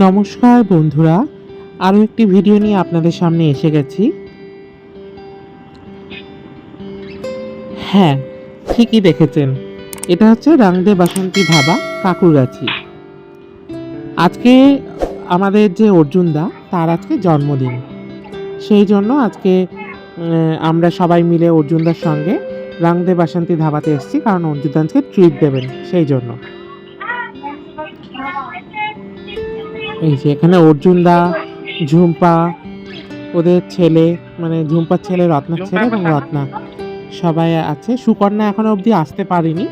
নমস্কার বন্ধুরা, আরও একটি ভিডিও নিয়ে আপনাদের সামনে এসে গেছি। হ্যাঁ, ঠিকই দেখেছেন, এটা হচ্ছে রাংদে বাসন্তী ধাবা কাকুরগাছি। আজকে আমাদের যে অর্জুনদা, তার আজকে জন্মদিন। সেই জন্য আজকে আমরা সবাই মিলে অর্জুনদার সঙ্গে রাংদে বাসন্তী ধাবাতে এসেছি, কারণ অর্জুনদা আজকে ট্রিট দেবেন সেই জন্য। এই যে এখানে অর্জুনদা, ঝুম্পা, ওদের ছেলে, মানে ঝুম্পার ছেলে, রত্নার ছেলে এবং রত্না সবাই আছে। সুকন্যা এখনো অবধি আসতে পারেনি,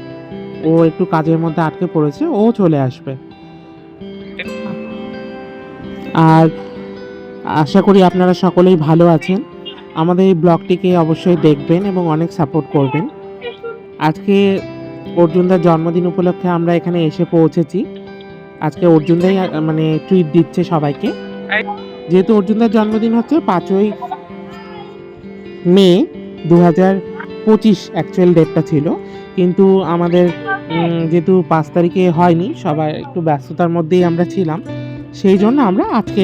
ও একটু কাজের মধ্যে আটকে পড়েছে, ও চলে আসবে। আর আশা করি আপনারা সকলেই ভালো আছেন। আমাদের এই ব্লগটিকে অবশ্যই দেখবেন এবং অনেক সাপোর্ট করবেন। আজকে অর্জুনদার জন্মদিন উপলক্ষে আমরা এখানে এসে পৌঁছেছি। আজকে অর্জুনদাই মানে ট্রিট দিচ্ছে সবাইকে। যেহেতু অর্জুনদার জন্মদিন হচ্ছে 5ই মে 2025, অ্যাকচুয়াল ডেটটা ছিল, কিন্তু আমাদের যেহেতু 5 তারিখে হয়নি, সবাই একটু ব্যস্ততার মধ্যেই আমরা ছিলাম, সেই জন্য আমরা আজকে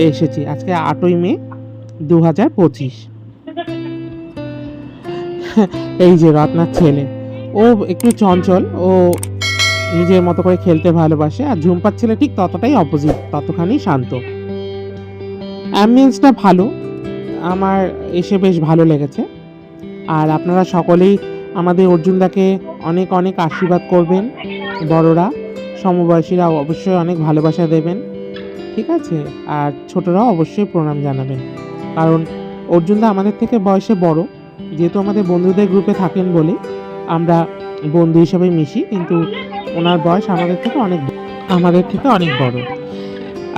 এসেছি। আজকে 8ই মে 2025। এই যে রত্নার ছেলে, ও একটু চঞ্চল, ও নিজের মতো করে খেলতে ভালোবাসে। আর ঝুম্পার ছেলে ঠিক ততটাই অপোজিট, ততখানি শান্ত। অ্যাম্বিয়েন্সটা ভালো, আমার এসে বেশ ভালো লেগেছে। আর আপনারা সকলেই আমাদের অর্জুনদাকে অনেক অনেক আশীর্বাদ করবেন। বড়রা, সমবয়সীরা অবশ্যই অনেক ভালোবাসা দেবেন, ঠিক আছে? আর ছোটরাও অবশ্যই প্রণাম জানাবেন, কারণ অর্জুনদা আমাদের থেকে বয়সে বড়। যেহেতু আমাদের বন্ধুদের গ্রুপে থাকেন বলে আমরা বন্ধু হিসেবে মিশি, কিন্তু ওনার বয়স আমাদের থেকে অনেক বড়।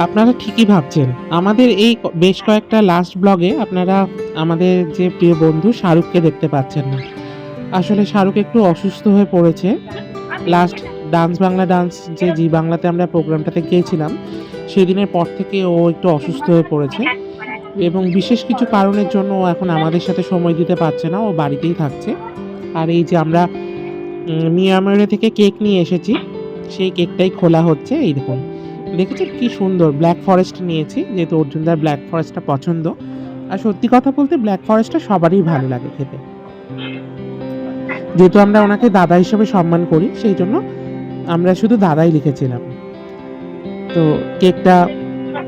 আপনারা ঠিকই ভাবছেন, আমাদের এই বেশ কয়েকটা লাস্ট ব্লগে আপনারা আমাদের যে প্রিয় বন্ধু শাহরুখকে দেখতে পাচ্ছেন না। আসলে শাহরুখ একটু অসুস্থ হয়ে পড়েছে। লাস্ট ডান্স বাংলা ডান্স যে জি বাংলাতে আমরা প্রোগ্রামটাতে গিয়েছিলাম, সেদিনের পর থেকে ও একটু অসুস্থ হয়ে পড়েছে এবং বিশেষ কিছু কারণের জন্য ও এখন আমাদের সাথে সময় দিতে পারছে না, ও বাড়িতেই থাকছে। আর এই যে আমরা মিয়ামারে থেকে কেক নিয়ে এসেছি, সেই কেকটাই খোলা হচ্ছে। এই দেখুন, দেখেছেন কি সুন্দর ব্ল্যাক ফরেস্ট নিয়েছি, যেহেতু অর্জুনদার ব্ল্যাক ফরেস্টটা পছন্দ। আর সত্যি কথা বলতে ব্ল্যাক ফরেস্টটা সবারই ভালো লাগে খেতে, যেহেতু আমরা ওনাকে দাদা হিসেবে সম্মান করি, সেই জন্য আমরা শুধু দাদাই লিখেছিলাম। তো কেকটা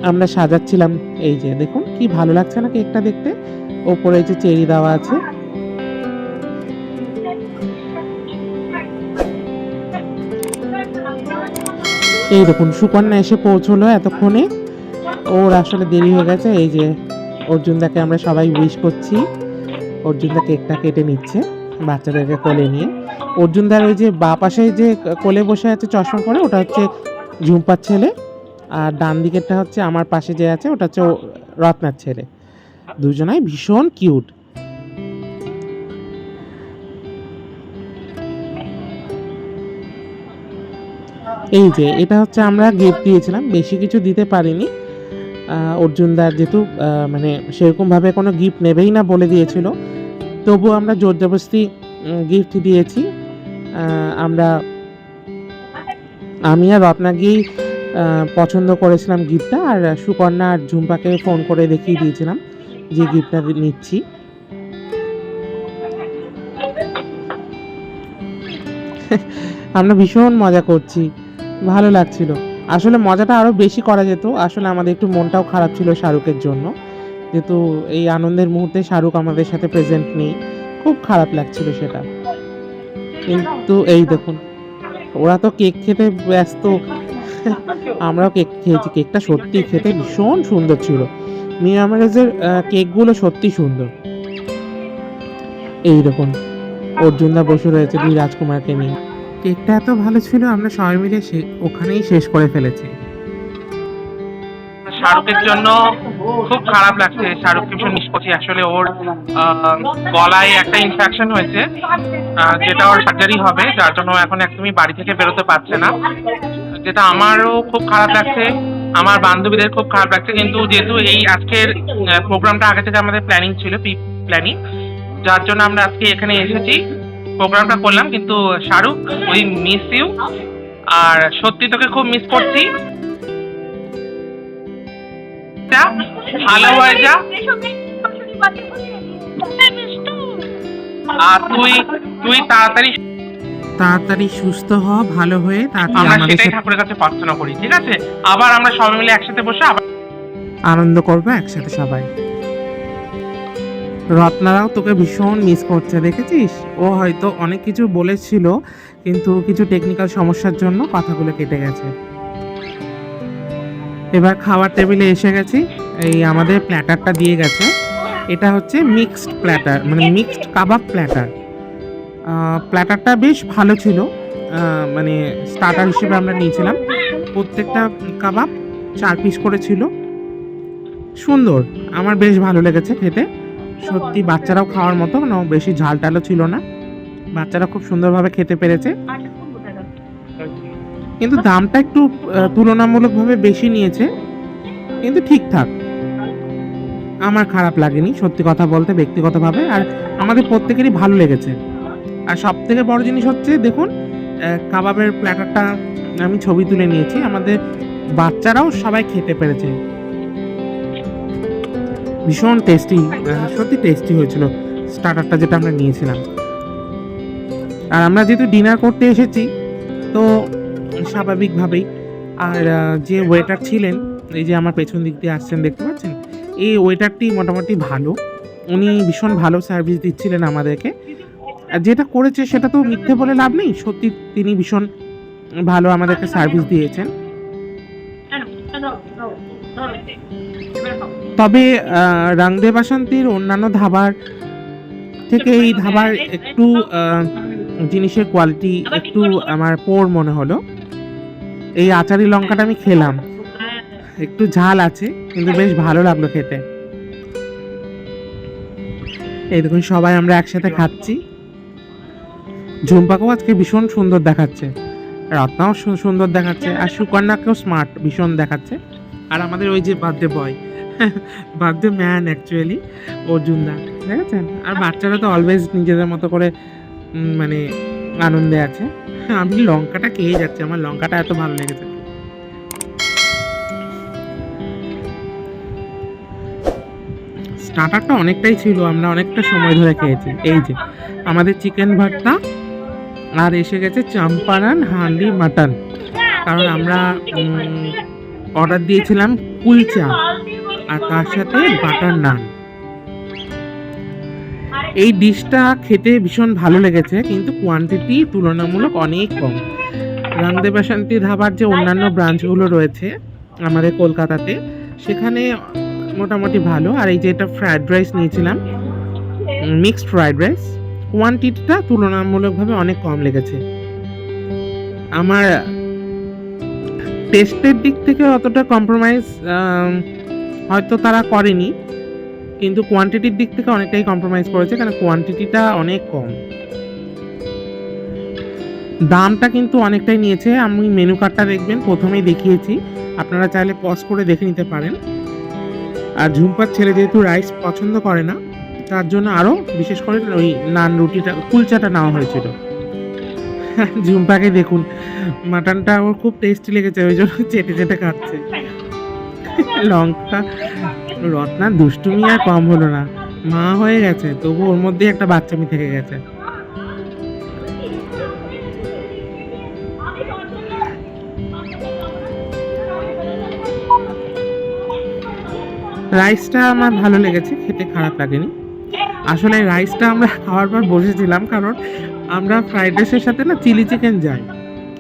আমরা সাজাচ্ছিলাম। এই যে দেখুন কি ভালো লাগছে না কেকটা দেখতে, ওপরে যে চেরি দেওয়া আছে। এই দেখুন সুকন্যা এসে পৌঁছলো এতক্ষণে, ওর আসলে দেরি হয়ে গেছে। এই যে অর্জুনদাকে আমরা সবাই উইশ করছি। অর্জুনদা কেকটা কেটে নিচ্ছে বাচ্চাদেরকে কোলে নিয়ে। অর্জুনদার ওই যে বাঁ পাশে যে কোলে বসে আছে চশমা পরে, ওটা হচ্ছে ঝুম্পার ছেলে। আর ডান দিকেরটা হচ্ছে আমার পাশে যে আছে, ওটা হচ্ছে রত্নার ছেলে। দুজনাই ভীষণ কিউট। এই যে এটা হচ্ছে আমরা গিফট দিয়েছিলাম, বেশি কিছু দিতে পারিনি। অর্জুনদার যেহেতু মানে সেরকমভাবে কোনো গিফট নেবেই না বলে দিয়েছিল, তবু আমরা জোর জবরদস্তি গিফট দিয়েছি। আমি আর রত্না গিয়েই পছন্দ করেছিলাম গিফটটা, আর সুকন্যা আর ঝুম্পাকে ফোন করে দেখিয়ে দিয়েছিলাম যে গিফটটা নিচ্ছি। আমরা ভীষণ মজা করছি, ভালো লাগছিল। আসলে মজাটা আরও বেশি করা যেত, আসলে আমাদের একটু মনটাও খারাপ ছিল শাহরুখের জন্য, যেহেতু এই আনন্দের মুহূর্তে শাহরুখ আমাদের সাথে প্রেজেন্ট নেই, খুব খারাপ লাগছিল সেটা। কিন্তু এই দেখুন, ওরা তো কেক খেতে ব্যস্ত, আমরাও কেক খেয়েছি। কেকটা সত্যি খেতে ভীষণ সুন্দর ছিল। মিয়ামারেজের কেকগুলো সত্যি সুন্দর। এই দেখুন অর্জুনদা বসে রয়েছে দুই রাজকুমারকে নিয়ে। কেকটা এত ভালো ছিল, আমরা সবাই মিলে ওখানেই শেষ করে ফেলেছি। শাহরুখের জন্য খুব খারাপ লাগছে। শাহরুখকে ভীষণ মিস করছি। আসলে ওর গলায় একটা ইনফেকশন হয়েছে, যেটা ওর সার্জারি হবে, যার জন্য এখন একদমই বাড়ি থেকে বেরোতে পারছে না, যেটা আমারও খুব খারাপ লাগছে, আমার বান্ধবীদের খুব খারাপ লাগছে। কিন্তু যেহেতু এই আজকের প্রোগ্রামটা আগে থেকে আমাদের প্ল্যানিং ছিল, প্রি প্ল্যানিং, যার জন্য আমরা আজকে এখানে এসেছি, প্রোগ্রামটা করলাম। কিন্তু শাহরুখ, উই মিস ইউ, আর সত্যি তোকে খুব মিস করছি। যা, ভালো হয়ে যা। আর তুই তাড়াতাড়ি তাড়াতাড়ি সুস্থ হ, ভালো হয়ে তাড়াতাড়ি আমরা আমাদের সেটাই সাথে ঠাকুরের কাছে প্রার্থনা করি, ঠিক আছে? আবার আমরা সবাই মিলে একসাথে বসে আবার আনন্দ করবো একসাথে সবাই। রত্নারাও তোকে ভীষণ মিস করছে, দেখেছিস? ও হয়তো অনেক কিছু বলেছিল, কিন্তু কিছু টেকনিক্যাল সমস্যার জন্য কথাগুলো কেটে গেছে। এবার খাওয়ার টেবিলে এসে গেছি। এই আমাদের প্ল্যাটারটা দিয়ে গেছে। এটা হচ্ছে মিক্সড প্ল্যাটার, মানে মিক্সড কাবাব প্ল্যাটার। প্ল্যাটারটা বেশ ভালো ছিল। মানে স্টার্টার হিসেবে আমরা নিয়েছিলাম। প্রত্যেকটা কাবাব 4 পিস করে ছিল। সুন্দর, আমার বেশ ভালো লেগেছে খেতে। সত্যি বাচ্চারাও খাওয়ার মতো, না বেশি ঝাল টালও ছিল না। বাচ্চারা খুব সুন্দরভাবে খেতে পেরেছে। কিন্তু দামটা একটু তুলনামূলকভাবে বেশি নিয়েছে, কিন্তু ঠিকঠাক। আমার খারাপ লাগেনি সত্যি কথা বলতে, ব্যক্তিগতভাবে। আর আমাদের প্রত্যেকেরই ভালো লেগেছে। আর সব থেকে বড় জিনিস হচ্ছে, দেখুন কাবাবের প্ল্যাটারটা আমি ছবি তুলে নিয়েছি। আমাদের বাচ্চারাও সবাই খেতে পেরেছে। ভীষণ টেস্টি, সত্যি টেস্টি হয়েছিল স্টার্টারটা যেটা আমরা নিয়েছিলাম। আর আমরা যেহেতু ডিনার করতে এসেছি, তো স্বাভাবিকভাবেই। আর যে ওয়েটার ছিলেন, এই যে আমার পেছন দিক দিয়ে আসছেন দেখতে পাচ্ছেন, এই ওয়েটারটি মোটামুটি ভালো। উনি ভীষণ ভালো সার্ভিস দিচ্ছিলেন আমাদেরকে। আর যেটা করেছে সেটা তো মিথ্যে বলে লাভ নেই, সত্যি তিনি ভীষণ ভালো আমাদেরকে সার্ভিস দিয়েছেন। তবে রাংদে বাসন্তীর অন্যান্য ধাবার থেকে এই ধাবার একটু জিনিসের কোয়ালিটি একটু আমার পোর মনে হলো। এই আচারি লঙ্কাটা আমি খেলাম, একটু ঝাল আছে, কিন্তু বেশ ভালো লাগলো খেতে। এই দেখুন সবাই আমরা একসাথে খাচ্ছি। ঝুম্পাকেও আজকে ভীষণ সুন্দর দেখাচ্ছে, রত্নাও সুন্দর দেখাচ্ছে, আর সুকন্যাকেও স্মার্ট ভীষণ দেখাচ্ছে। আর আমাদের ওই যে birthday boy, birthday man actually, Arjunda, দেখেছেন? আর বাচ্চারা তো অলওয়েজ নিজেদের মতো করে মানে আনন্দে আছে। আমি লঙ্কাটা খেয়ে যাচ্ছি, আমার লঙ্কাটা এত ভালো লেগেছে। স্টার্টারটা অনেকটাই ছিল, আমরা অনেকটা সময় ধরে খেয়েছি। এই যে আমাদের চিকেন ভর্তা, আর এসে গেছে চাম্পারান হান্ডি মাটন। কারণ আমরা অর্ডার দিয়েছিলাম কুলচা, আর তার সাথে বাটার নান। এই ডিশটা খেতে ভীষণ ভালো লেগেছে, কিন্তু কোয়ান্টিটি তুলনামূলক অনেক কম। রাংদে বাসন্তী ধাবার যে অন্যান্য ব্রাঞ্চগুলো রয়েছে আমাদের কলকাতাতে, সেখানে মোটামুটি ভালো। আর এই যে এটা ফ্রায়েড রাইস নিয়েছিলাম, মিক্সড ফ্রায়েড রাইস, কোয়ান্টিটিটা তুলনামূলকভাবে অনেক কম লেগেছে। আমার টেস্টের দিক থেকে অতটা কম্প্রোমাইজ হয়তো তারা করেনি, কিন্তু কোয়ান্টিটির দিক থেকে অনেকটাই কম্প্রোমাইজ করেছে, কারণ কোয়ান্টিটিটা অনেক কম। দামটা কিন্তু অনেকটাই নিয়েছে। আমি মেনু কার্ডটা দেখবেন, প্রথমেই দেখিয়েছি, আপনারা চাইলে পজ করে দেখে নিতে পারেন। আর ঝুম্পার ছেলে যেহেতু রাইস পছন্দ করে না, তার জন্য আরও বিশেষ করে ওই নান রুটিটা কুলচাটা নেওয়া হয়েছিল। ঝুম্পাকে দেখুন, মাটনটা ওর খুব টেস্টি লেগেছে, ওই জন্য চেটে চেটে খাচ্ছে লঙ্কা। রত্নার দুষ্টুমি আর কম হলো না, মা হয়ে গেছে তবু ওর মধ্যে একটা বাচ্চামি থেকে গেছে। রাইসটা আমার ভালো লেগেছে, খেতে খারাপ লাগেনি। আসলে রাইসটা আমরা খাওয়ার পর বসেছিলাম, কারণ আমরা ফ্রাইড রাইসের সাথে না চিলি চিকেন যাই।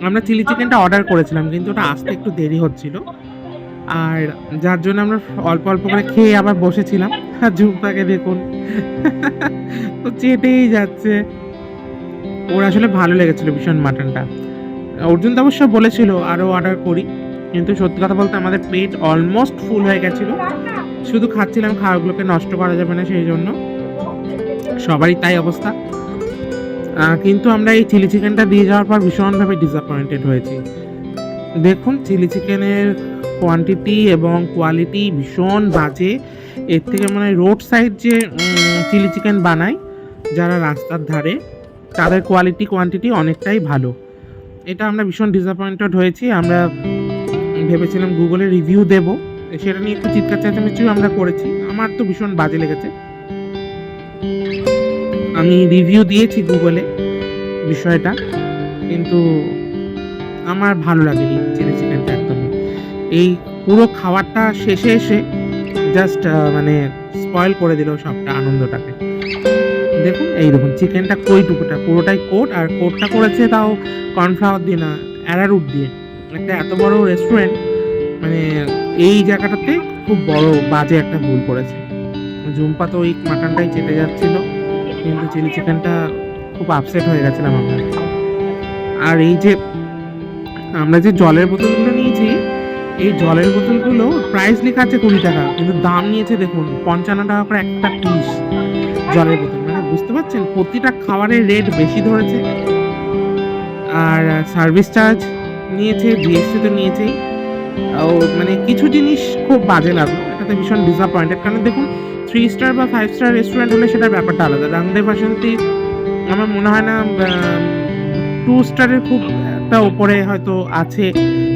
আমরা চিলি চিকেনটা অর্ডার করেছিলাম, কিন্তু ওটা আসতে একটু দেরি হচ্ছিল, আর যার জন্য আমরা অল্প অল্প করে খেয়ে আবার বসেছিলাম। আর ঝুম্পাকে দেখুন, তো চেটেই যাচ্ছে। ওর আসলে ভালো লেগেছিল ভীষণ মাটনটা। অর্জুন তো অবশ্য বলেছিল আরও অর্ডার করি, কিন্তু সত্যি কথা বলতে আমাদের পেট অলমোস্ট ফুল হয়ে গেছিলো। শুধু খাচ্ছিলাম, খাওয়াগুলোকে নষ্ট করা যাবে না, সেই জন্য সবারই তাই অবস্থা। কিন্তু আমরা এই চিলি চিকেনটা দিয়ে যাওয়ার পর ভীষণভাবে ডিসঅ্যাপয়েন্টেড হয়েছি। দেখুন চিলি চিকেনের কোয়ান্টিটি এবং কোয়ালিটি ভীষণ বাজে। এর থেকে মানে রোড সাইড যে চিলি চিকেন বানায় যারা রাস্তার ধারে, তাদের কোয়ান্টিটি অনেকটাই ভালো। এটা আমরা ভীষণ ডিসঅ্যাপয়েন্টেড হয়েছি। আমরা ভেবেছিলাম গুগলে রিভিউ দেব, সেটা নিয়ে একটু চিৎকার চেঁচামেচিও আমরা করেছি। আমার তো ভীষণ বাজে লেগেছে। আমি রিভিউ দিয়েছি গুগলে বিষয়টা, কিন্তু আমার ভালো লাগেনি চিলি চিকেনটা একদমই। এই পুরো খাবারটা শেষে এসে জাস্ট মানে স্পয়েল করে দিল সবটা আনন্দটাকে। দেখুন, এই দেখুন চিকেনটা কইটুকুটা পুরোটাই কোট, আর কোটটা করেছে তাও কর্নফ্লাওয়ার দিয়ে না, অ্যারারুট দিয়ে। একটা এত বড় রেস্টুরেন্ট, মানে এই জায়গাটাতে খুব বড় বাজে একটা ভুল করেছে। ঝুম্পা তো ওই মাটনটাই চেটে যাচ্ছিল, কিন্তু চিলি চিকেনটা খুব আপসেট হয়ে গেছিলাম আমরা। আর এই যে আমরা যে জলের বোতলগুলো নিয়েছি, এই জলের বোতলগুলো প্রাইস লেখা আছে 20 টাকা, কিন্তু দাম নিয়েছে দেখুন 55 টাকা করে একটা পিস জলের বোতল। মানে বুঝতে পারছেন, প্রতিটা খাবারের রেট বেশি ধরেছে। আর সার্ভিস চার্জ নিয়েছে, জিএসটি তো নিয়েছেই। মানে কিছু জিনিস খুব বাজে লাগলো, এটাতে ভীষণ ডিসঅ্যাপয়েন্টেড। কারণ দেখুন, 3 স্টার বা 5 স্টার রেস্টুরেন্ট হলে সেটার ব্যাপারটা আলাদা। রাংদেব বাসন্তী আমার মনে হয় না 2 স্টারের খুব একটা ওপরে হয়তো আছে,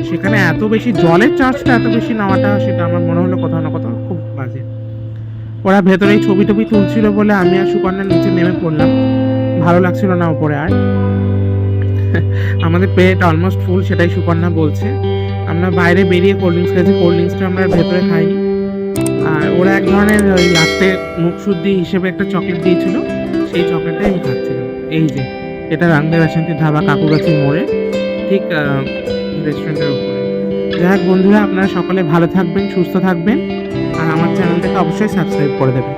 সেখানে এত বেশি জলের চার্জটা এত বেশি নেওয়াটা, সেটা আমার মনে হলো কোথাও না কোথাও খুব বাজে। ওরা ভেতরেই ছবি টবি তুলছিল বলে আমি আর সুকন্যা নিচে নেমে পড়লাম, ভালো লাগছিল না ওপরে আর। আমাদের পেট অলমোস্ট ফুল, সেটাই সুকন্যা বলছে। আমরা বাইরে বেরিয়ে কোল্ড ড্রিঙ্কস খেয়েছি, কোল্ড ড্রিঙ্কসটা আমরা ভেতরে খাইনি। আর ওরা এক ধরনের ওই লাস্টে মুখ শুদ্ধি হিসেবে একটা চকলেট দিয়েছিল, সেই চকলেটটাই আমি খাচ্ছিলাম। এই যে এটা রাংদেব বাসন্তী ধাবা, কাকুগাছির মোড়ে, ঠিক রেস্টুরেন্টের উপরে। যাই হোক বন্ধুরা, আপনারা সকলে ভালো থাকবেন, সুস্থ থাকবেন, আর আমার চ্যানেলটাকে অবশ্যই সাবস্ক্রাইব করে দেবেন।